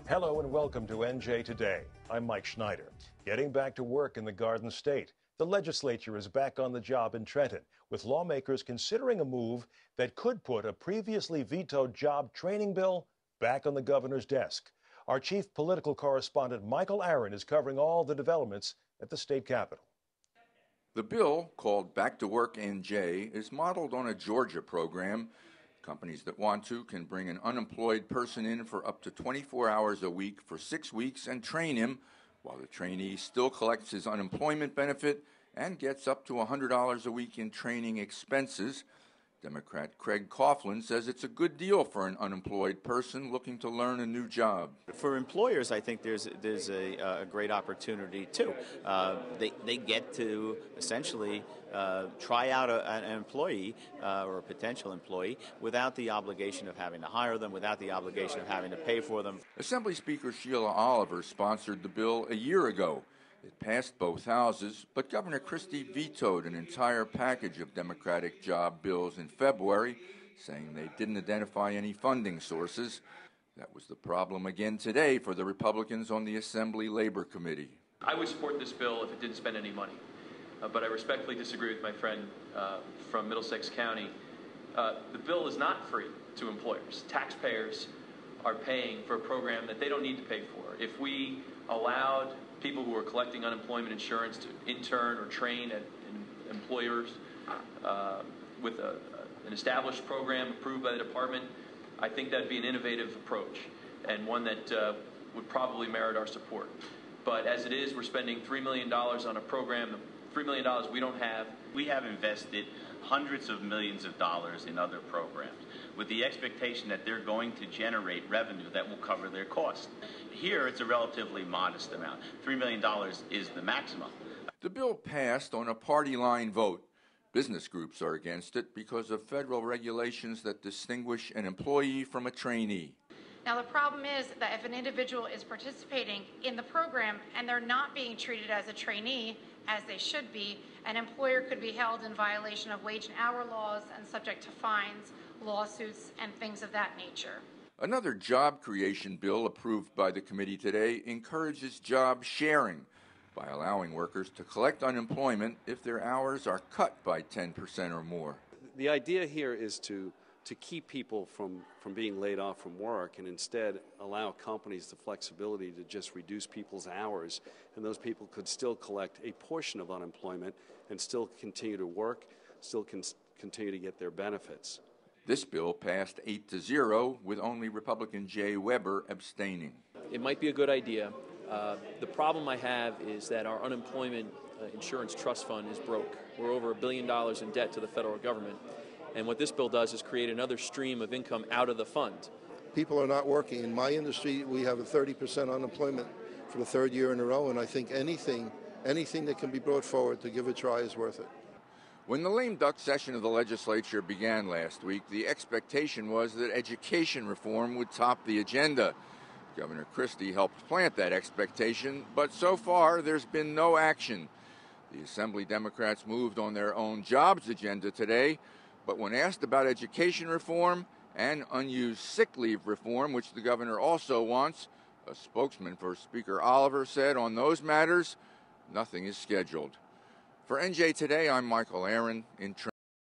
Hello and welcome to NJ Today. I'm Mike Schneider. Getting back to work in the Garden State. The legislature is back on the job in Trenton, with lawmakers considering a move that could put a previously vetoed job training bill back on the governor's desk. Our chief political correspondent, Michael Aaron, is covering all the developments at the state capitol. The bill, called Back to Work NJ, is modeled on a Georgia program. Companies that want to can bring an unemployed person in for up to 24 hours a week for 6 weeks and train him, while the trainee still collects his unemployment benefit and gets up to $100 a week in training expenses. Democrat Craig Coughlin says it's a good deal for an unemployed person looking to learn a new job. For employers, I think there's a great opportunity too. They get to essentially try out an employee or a potential employee without the obligation of having to hire them, without the obligation of having to pay for them. Assembly Speaker Sheila Oliver sponsored the bill a year ago. It passed both houses, but Governor Christie vetoed an entire package of Democratic job bills in February, saying they didn't identify any funding sources. That was the problem again today for the Republicans on the Assembly Labor Committee. I would support this bill if it didn't spend any money, but I respectfully disagree with my friend from Middlesex County. The bill is not free to employers. Taxpayers are paying for a program that they don't need to pay for. If we allowed people who are collecting unemployment insurance to intern or train at employers with an established program approved by the department, I think that'd be an innovative approach and one that would probably merit our support. But as it is, we're spending $3 million on a program, $3 million we don't have. We have invested hundreds of millions of dollars in other programs with the expectation that they're going to generate revenue that will cover their costs. Here, it's a relatively modest amount. $3 million is the maximum. The bill passed on a party line vote. Business groups are against it because of federal regulations that distinguish an employee from a trainee. Now, the problem is that if an individual is participating in the program and they're not being treated as a trainee, as they should be, an employer could be held in violation of wage and hour laws and subject to fines, lawsuits, and things of that nature. Another job creation bill approved by the committee today encourages job sharing by allowing workers to collect unemployment if their hours are cut by 10% or more. The idea here is to keep people from being laid off from work and instead allow companies the flexibility to just reduce people's hours, and those people could still collect a portion of unemployment and still continue to work, still continue to get their benefits. This bill passed 8-0 with only Republican Jay Webber abstaining. It might be a good idea. The problem I have is that our unemployment insurance trust fund is broke. We're over $1 billion in debt to the federal government. And what this bill does is create another stream of income out of the fund. People are not working. In my industry, we have a 30% unemployment for the third year in a row, and I think anything that can be brought forward to give a try is worth it. When the lame duck session of the legislature began last week, the expectation was that education reform would top the agenda. Governor Christie helped plant that expectation, but so far there's been no action. The Assembly Democrats moved on their own jobs agenda today, but when asked about education reform and unused sick leave reform, which the governor also wants, a spokesman for Speaker Oliver said on those matters, nothing is scheduled. For NJ Today, I'm Michael Aaron in Trenton.